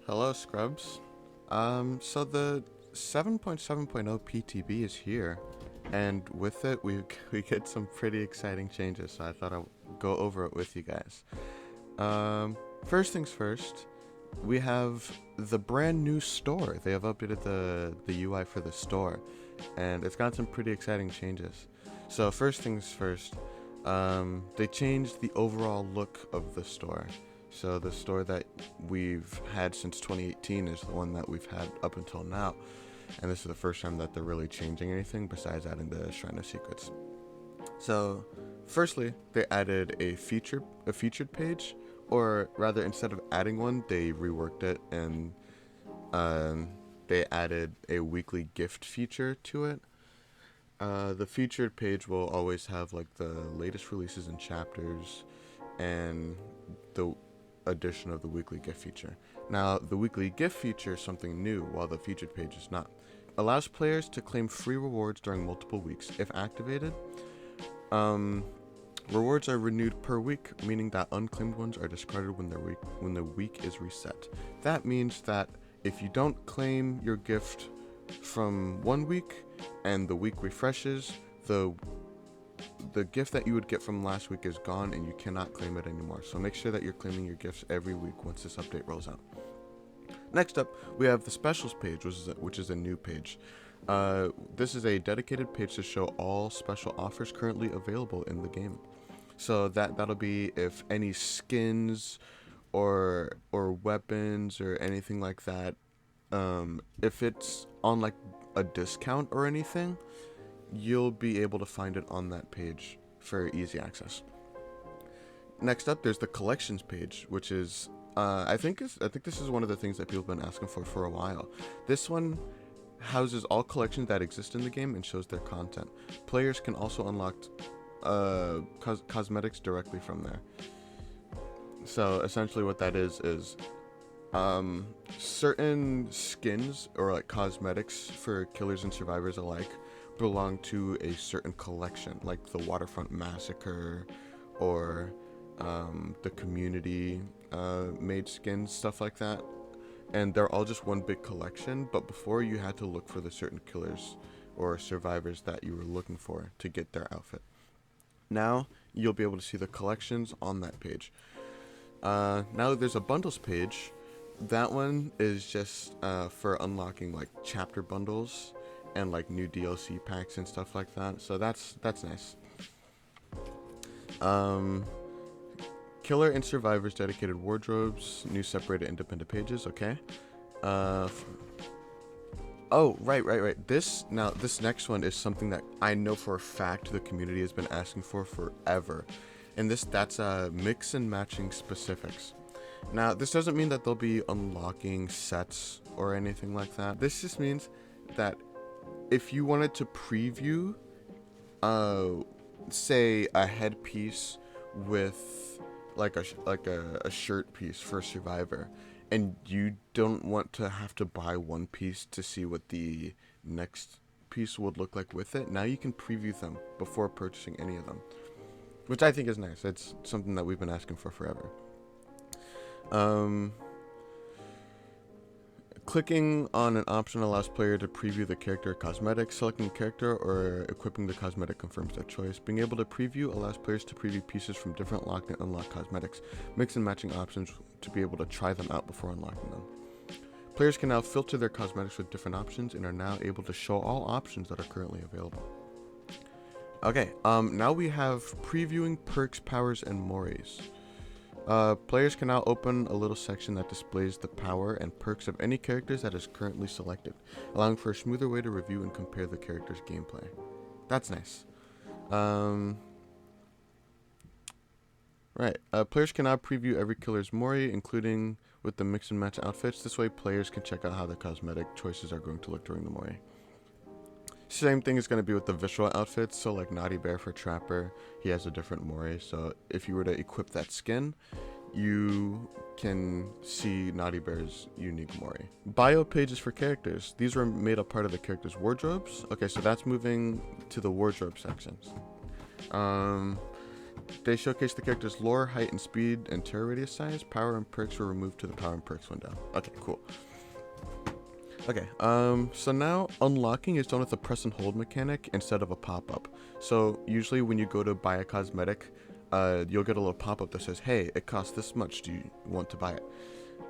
Hello, Scrubs. So the 7.7.0 PTB is here, and with it, we get some pretty exciting changes. So I thought I'd go over it with you guys. First things first, we have the brand new store. They have updated the UI for the store, and it's got some pretty exciting changes. So first things first, they changed the overall look of the store. So the store that we've had since 2018 is the one that we've had up until now, and this is the first time that they're really changing anything besides adding the Shrine of Secrets. So, firstly, they added a featured page, or rather, instead of adding one, they reworked it and they added a weekly gift feature to it. The featured page will always have like the latest releases and chapters, and the addition of the weekly gift feature. Now, the weekly gift feature is something new, while the featured page is not. Allows players to claim free rewards during multiple weeks. If activated, rewards are renewed per week, meaning that unclaimed ones are discarded when the week is reset. That means that if you don't claim your gift from one week and the week refreshes, the gift that you would get from last week is gone and you cannot claim it anymore. So make sure that you're claiming your gifts every week once this update rolls out. Next up, we have the specials page, which is a new page. This is a dedicated page to show all special offers currently available in the game. So that'll be if any skins or weapons or anything like that, if it's on like a discount or anything, you'll be able to find it on that page for easy access. Next up, there's the collections page, which is I think this is one of the things that people have been asking for a while. This one houses all collections that exist in the game and shows their content. Players can also unlock cosmetics directly from there. So essentially what that is certain skins or like cosmetics for killers and survivors alike belong to a certain collection, like the Waterfront Massacre or the community made skins, stuff like that. And they're all just one big collection, but before you had to look for the certain killers or survivors that you were looking for to get their outfit. Now you'll be able to see the collections on that page. Now there's a bundles page. That one is just for unlocking like chapter bundles and like new DLC packs and stuff like that. So that's nice. Killer and survivors dedicated wardrobes, new separated independent pages. Okay. Oh, right. This next one is something that I know for a fact the community has been asking for forever, and that's mix and matching specifics. Now, this doesn't mean that they'll be unlocking sets or anything like that. This just means that if you wanted to preview, say a headpiece with like a shirt piece for Survivor, and you don't want to have to buy one piece to see what the next piece would look like with it, now you can preview them before purchasing any of them, which I think is nice. It's something that we've been asking for forever. Clicking on an option allows player to preview the character cosmetics. Selecting a character or equipping the cosmetic confirms their choice. Being able to preview allows players to preview pieces from different locked and unlocked cosmetics. Mix and matching options to be able to try them out before unlocking them. Players can now filter their cosmetics with different options and are now able to show all options that are currently available. Okay, now we have previewing perks, powers, and mores. Players can now open a little section that displays the power and perks of any characters that is currently selected, allowing for a smoother way to review and compare the character's gameplay. That's nice. Right. Players can now preview every killer's mori, including with the mix and match outfits. This way, players can check out how the cosmetic choices are going to look during the mori. Same thing is going to be with the visual outfits. So like Naughty Bear for Trapper, he has a different mori. So if you were to equip that skin, you can see Naughty Bear's unique mori. Bio pages for characters. These were made a part of the character's wardrobes. Okay, so that's moving to the wardrobe sections. They showcase the character's lore, height and speed, and terror radius size. Power and perks were removed to the power and perks window. Okay, cool. Okay, so now unlocking is done with a press and hold mechanic instead of a pop-up. So usually when you go to buy a cosmetic, you'll get a little pop-up that says, hey, it costs this much, do you want to buy it?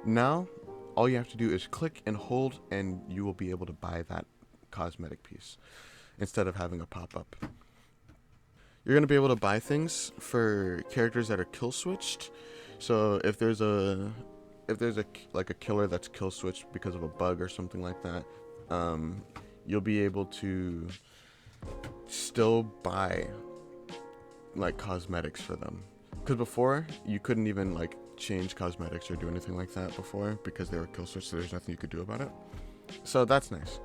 Now, all you have to do is click and hold, and you will be able to buy that cosmetic piece instead of having a pop-up. You're going to be able to buy things for characters that are kill switched. So if there's a killer that's kill switched because of a bug or something like that, you'll be able to still buy like cosmetics for them. Because before you couldn't even like change cosmetics or do anything like that before because they were kill switched, so there's nothing you could do about it. So that's nice.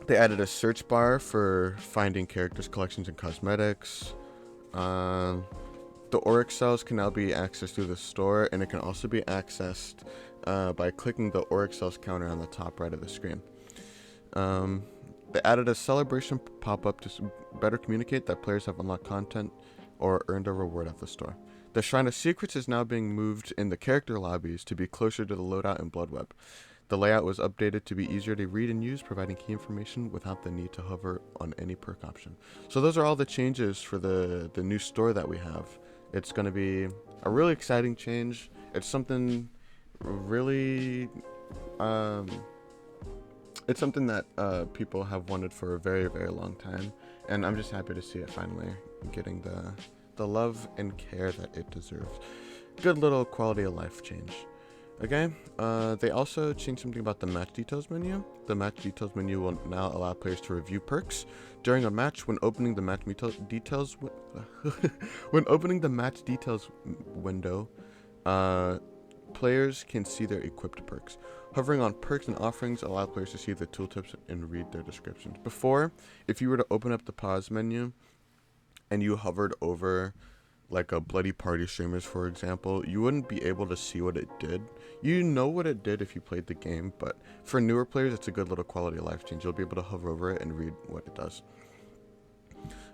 They added a search bar for finding characters, collections, and cosmetics. The Auric cells can now be accessed through the store, and it can also be accessed by clicking the Auric cells counter on the top right of the screen. They added a celebration pop-up to better communicate that players have unlocked content or earned a reward at the store. The Shrine of Secrets is now being moved in the character lobbies to be closer to the loadout in Bloodweb. The layout was updated to be easier to read and use, providing key information without the need to hover on any perk option. So those are all the changes for the new store that we have. It's going to be a really exciting change. It's something really, it's something that people have wanted for a very, very long time. And I'm just happy to see it finally getting the love and care that it deserves. Good little quality of life change. Okay, they also changed something about the match details menu. The match details menu will now allow players to review perks during a match. When opening the match details, when opening the match details window, players can see their equipped perks. Hovering on perks and offerings allow players to see the tooltips and read their descriptions. Before, if you were to open up the pause menu and you hovered over like a Bloody Party streamers, for example, you wouldn't be able to see what it did. You know what it did if you played the game, but for newer players, it's a good little quality of life change. You'll be able to hover over it and read what it does.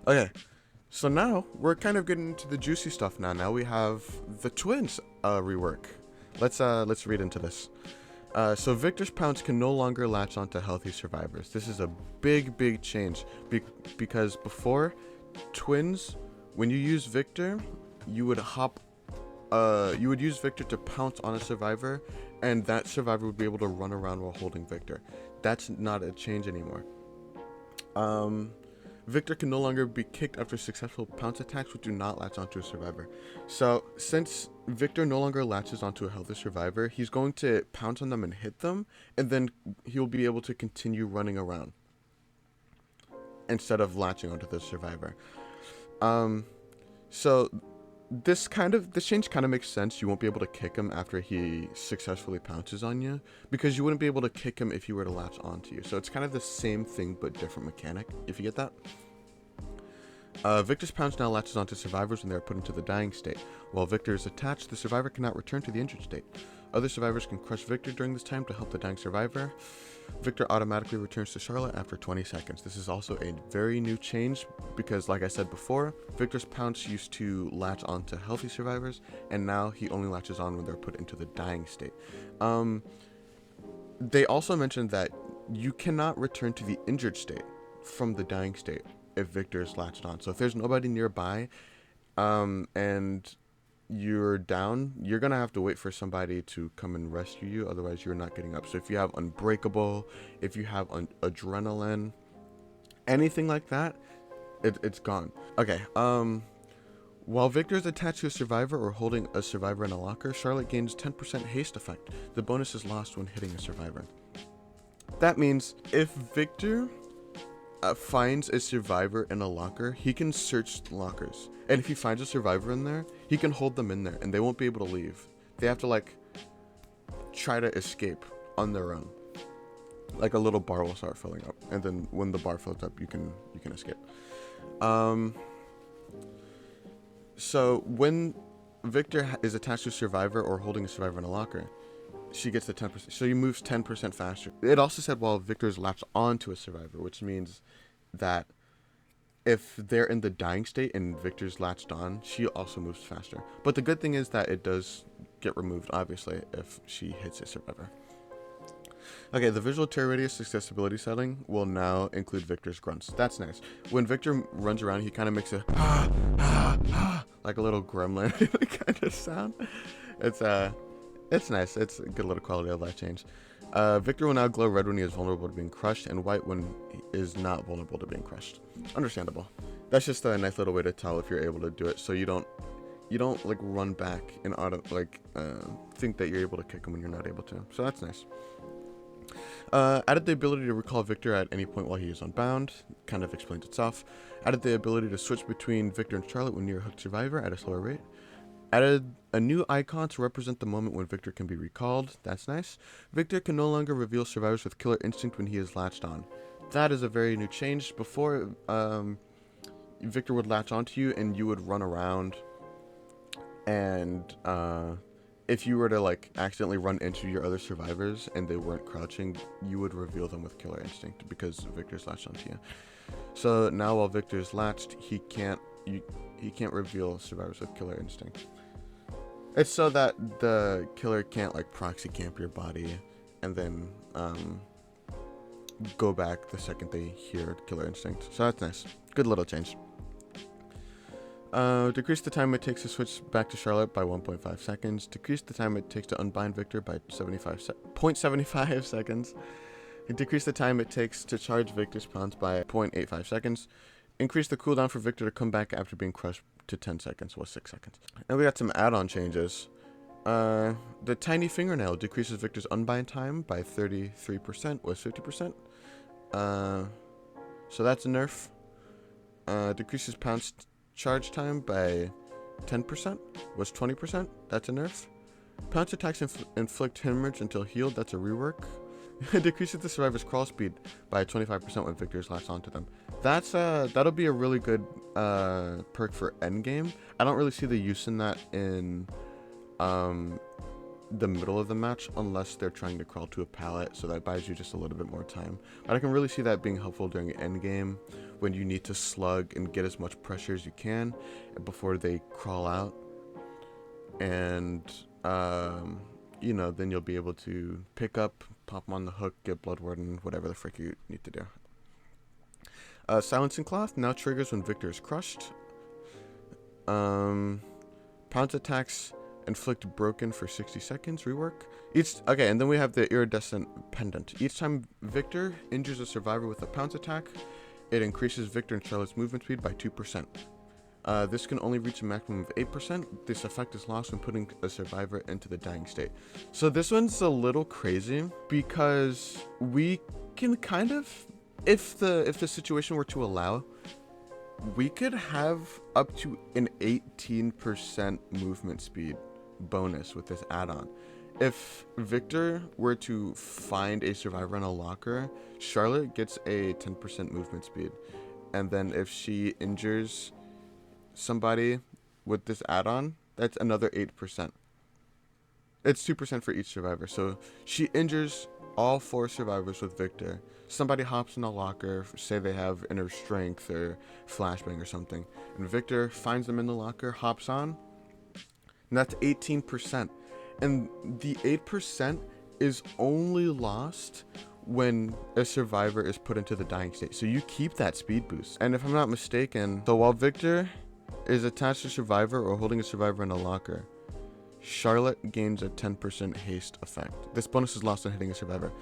Okay, so now we're kind of getting into the juicy stuff now. Now we have the twins rework. Let's read into this. So Victor's Pounce can no longer latch onto healthy survivors. This is a big change because before, twins, when you use Victor, you would use Victor to pounce on a survivor, and that survivor would be able to run around while holding Victor. That's not a change anymore. Victor can no longer be kicked after successful pounce attacks which do not latch onto a survivor. So since Victor no longer latches onto a healthy survivor, he's going to pounce on them and hit them, and then he'll be able to continue running around instead of latching onto the survivor. So this change kind of makes sense. You won't be able to kick him after he successfully pounces on you, because you wouldn't be able to kick him if he were to latch onto you. So it's kind of the same thing but different mechanic, if you get that. Victor's pounce now latches onto survivors when they are put into the dying state. While Victor is attached, the survivor cannot return to the injured state. Other survivors can crush Victor during this time to help the dying survivor. Victor automatically returns to Charlotte after 20 seconds. This is also a very new change because, like I said before, Victor's pounce used to latch onto healthy survivors, and now he only latches on when they're put into the dying state. They also mentioned that you cannot return to the injured state from the dying state if Victor is latched on. So if there's nobody nearby, and you're down, you're gonna have to wait for somebody to come and rescue you, otherwise you're not getting up. So if you have Unbreakable, if you have Adrenaline, anything like that, it's gone. Okay, while Victor is attached to a survivor or holding a survivor in a locker, Charlotte gains 10% haste effect. The bonus is lost when hitting a survivor. That means if Victor finds a survivor in a locker, he can search the lockers, and if he finds a survivor in there, he can hold them in there and they won't be able to leave. They have to like try to escape on their own. Like a little bar will start filling up, and then when the bar fills up, you can escape. So when Victor is attached to a survivor or holding a survivor in a locker, she gets the 10%. So he moves 10% faster. It also said while Victor is latched onto a survivor, which means that if they're in the dying state and Victor's latched on, she also moves faster. But the good thing is that it does get removed, obviously, if she hits a survivor. Okay, the visual tear radius accessibility setting will now include Victor's grunts. That's nice. When Victor runs around, he kind of makes a like a little gremlin kind of sound. It's nice. It's a good little quality of life change. Victor will now glow red when he is vulnerable to being crushed, and white when he is not vulnerable to being crushed. Understandable. That's just a nice little way to tell if you're able to do it, so you don't like run back and think that you're able to kick him when you're not able to. So that's nice. Added the ability to recall Victor at any point while he is unbound. Kind of explains itself. Added the ability to switch between Victor and Charlotte when near a hooked survivor at a slower rate. Added a new icon to represent the moment when Victor can be recalled. That's nice. Victor can no longer reveal survivors with killer instinct when he is latched on. That is a very new change. Before, Victor would latch onto you and you would run around, and if you were to like accidentally run into your other survivors and they weren't crouching, you would reveal them with killer instinct because Victor's latched onto you. So now while Victor's latched, he can't reveal survivors with killer instinct. It's so that the killer can't like proxy camp your body and then go back the second they hear killer instinct. So that's nice. Good little change. Decrease the time it takes to switch back to Charlotte by 1.5 seconds. Decrease the time it takes to unbind Victor by 0.75 seconds. Decrease the time it takes to charge Victor's pounce by 0.85 seconds. Increase the cooldown for Victor to come back after being crushed to 10 seconds, 6 seconds. And we got some add-on changes. The tiny fingernail decreases Victor's unbind time by 33%, 50%. So that's a nerf. Decreases pounce charge time by 10%, 20%. That's a nerf. Pounce attacks inflict hemorrhage until healed. That's a rework. Decreases the survivor's crawl speed by 25% when Victor's latched onto them. That'll be a really good perk for endgame. I don't really see the use in that in the middle of the match unless they're trying to crawl to a pallet, so that buys you just a little bit more time. But I can really see that being helpful during endgame when you need to slug and get as much pressure as you can before they crawl out, and then you'll be able to pick up, pop them on the hook, get blood warden, whatever the frick you need to do. Silencing Cloth now triggers when Victor is crushed. Pounce attacks inflict broken for 60 seconds, rework. And then we have the iridescent pendant. Each time Victor injures a survivor with a pounce attack, it increases Victor and Charlotte's movement speed by 2%. This can only reach a maximum of 8%. This effect is lost when putting a survivor into the dying state. So this one's a little crazy because we can kind of, if the situation were to allow, we could have up to an 18% movement speed bonus with this add-on. If Victor were to find a survivor in a locker, Charlotte gets a 10% movement speed. And then if she injures somebody with this add-on, that's another 8%. It's 2% for each survivor. So she injures all 4 survivors with Victor. Somebody hops in a locker, say they have inner strength or flashbang or something, and Victor finds them in the locker, hops on, and that's 18%. And the 8% is only lost when a survivor is put into the dying state. So you keep that speed boost. And if I'm not mistaken, so while Victor is attached to survivor or holding a survivor in a locker, Charlotte gains a 10% haste effect. This bonus is lost on hitting a survivor.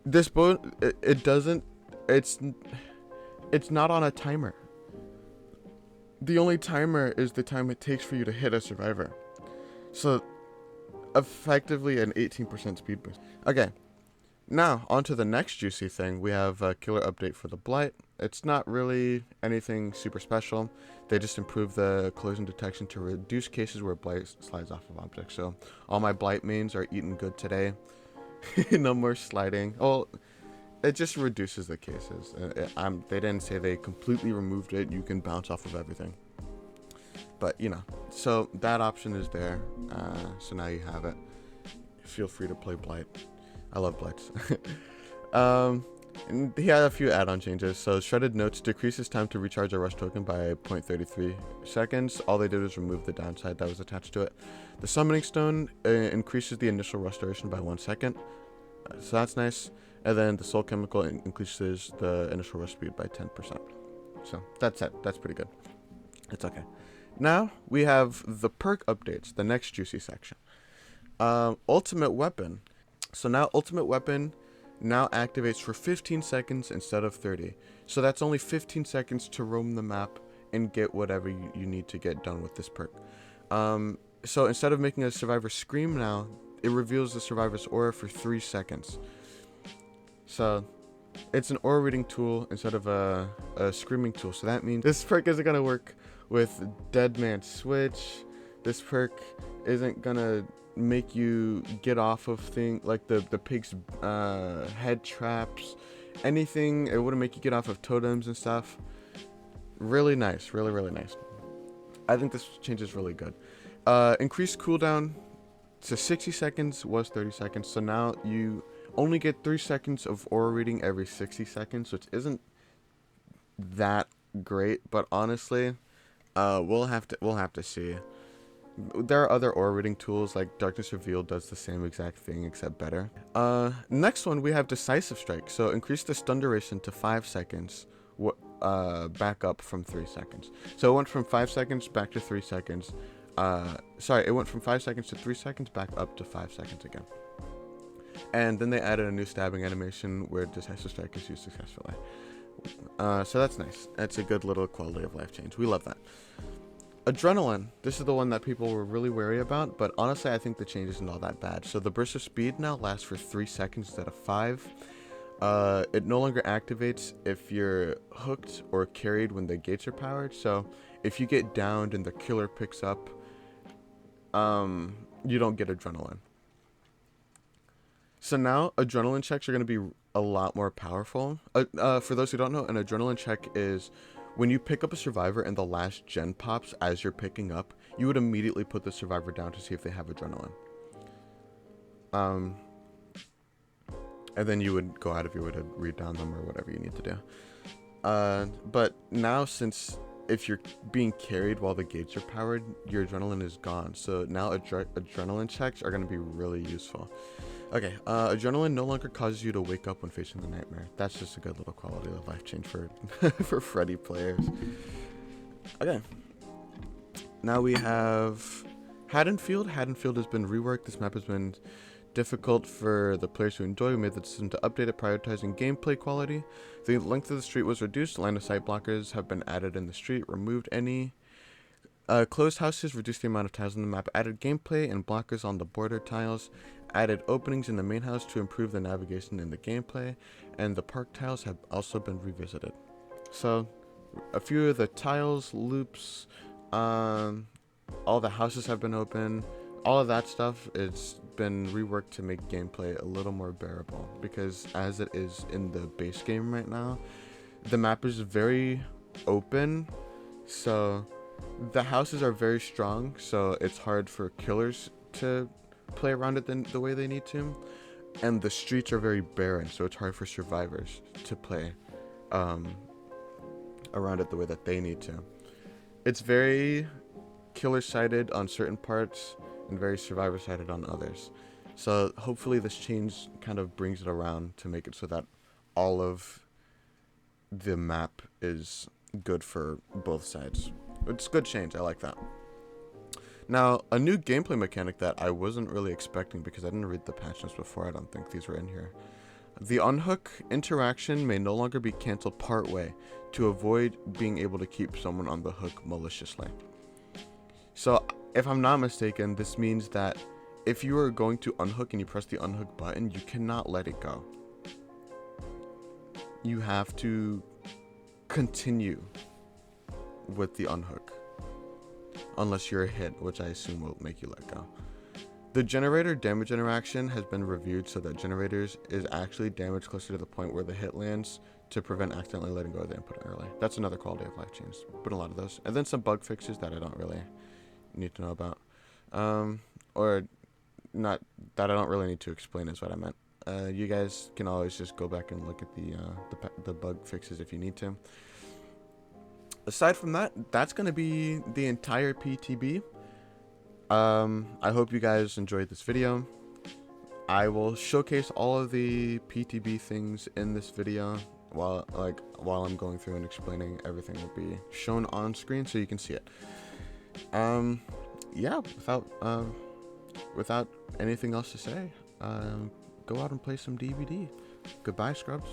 This it's not on a timer. The only timer is the time it takes for you to hit a survivor. So effectively an 18% speed boost. Okay, now on to the next juicy thing. We have a killer update for the Blight. It's not really anything super special. They just improved the collision detection to reduce cases where Blight slides off of objects. So all my Blight mains are eating good today. No more sliding. Oh, it just reduces the cases. They didn't say they completely removed it. You can bounce off of everything. But, so that option is there. So now you have it. Feel free to play Blight. I love Blights. And he had a few add-on changes. So shredded notes decreases time to recharge a rush token by 0.33 seconds. All they did was remove the downside that was attached to it. The summoning stone increases the initial rush duration by 1 second. So that's nice. And then the soul chemical increases the initial rush speed by 10%. So that's it. That's pretty good. It's okay. Now we have the perk updates, the next juicy section. Ultimate weapon. So now ultimate weapon now activates for 15 seconds instead of 30. So that's only 15 seconds to roam the map and get whatever you need to get done with this perk. So instead of making a survivor scream now, it reveals the survivor's aura for 3 seconds. So it's an aura reading tool instead of a screaming tool. So that means this perk isn't going to work with Dead Man Switch. This perk isn't going to make you get off of things like the pig's head traps, anything. It wouldn't make you get off of totems and stuff. Really nice, really nice. I think this change is really good. Increased cooldown to 60 seconds was 30 seconds, so now you only get 3 seconds of aura reading every 60 seconds, which isn't that great, but honestly, we'll have to see. There are other aura reading tools, like Darkness Revealed does the same exact thing except better. Next one we have Decisive Strike. So increase the stun duration to 5 seconds, back up from 3 seconds. So it went from 5 seconds back to 3 seconds. It went from 5 seconds to 3 seconds back up to 5 seconds again. And then they added a new stabbing animation where Decisive Strike is used successfully. So that's nice. That's a good little quality of life change. We love that. Adrenaline. This is the one that people were really wary about, but honestly I think the change isn't all that bad. So the burst of speed now lasts for 3 seconds instead of 5. It no longer activates if you're hooked or carried when the gates are powered. So if you get downed and the killer picks up, you don't get adrenaline. So now adrenaline checks are going to be a lot more powerful. For those who don't know, an adrenaline check is when you pick up a survivor and the last gen pops as you're picking up, you would immediately put the survivor down to see if they have adrenaline. And then you would go out of your way to read down them or whatever you need to do. But now, since if you're being carried while the gates are powered, your adrenaline is gone. So now adrenaline checks are going to be really useful. Okay, adrenaline no longer causes you to wake up when facing the nightmare. That's just a good little quality of life change for for Freddy players. Okay. Now we have Haddonfield. Haddonfield has been reworked. This map has been difficult for the players to enjoy. We made the decision to update it, prioritizing gameplay quality. The length of the street was reduced. Line of sight blockers have been added in the street. Removed any closed houses. Reduced the amount of tiles on the map. Added gameplay and blockers on the border tiles. Added openings in the main house to improve the navigation in the gameplay. And the park tiles have also been revisited. So a few of the tiles, loops, all the houses have been open. All of that stuff, it's been reworked to make gameplay a little more bearable, because as it is in the base game right now, the map is very open, so the houses are very strong, so it's hard for killers to play around it the way they need to, and the streets are very barren, so it's hard for survivors to play around it the way that they need to. It's very killer-sided on certain parts and very survivor-sided on others. So hopefully this change kind of brings it around to make it so that all of the map is good for both sides. It's a good change. I like that. Now, a new gameplay mechanic that I wasn't really expecting because I didn't read the patch notes before. I don't think these were in here. The unhook interaction may no longer be cancelled partway to avoid being able to keep someone on the hook maliciously. So, if I'm not mistaken, this means that if you are going to unhook and you press the unhook button, you cannot let it go. You have to continue with the unhook. Unless you're hit, which I assume will make you let go. The generator damage interaction has been reviewed so that generators is actually damaged closer to the point where the hit lands to prevent accidentally letting go of the input early. That's another quality of life change. But a lot of those. And then some bug fixes that I don't really need to know about. Or not that I don't really need to explain is what I meant. You guys can always just go back and look at the bug fixes if you need to. Aside from that, that's gonna be the entire PTB. I hope you guys enjoyed this video. I will showcase all of the PTB things in this video while I'm going through and explaining everything will be shown on screen so you can see it. Yeah, without anything else to say, go out and play some DBD. Goodbye, scrubs.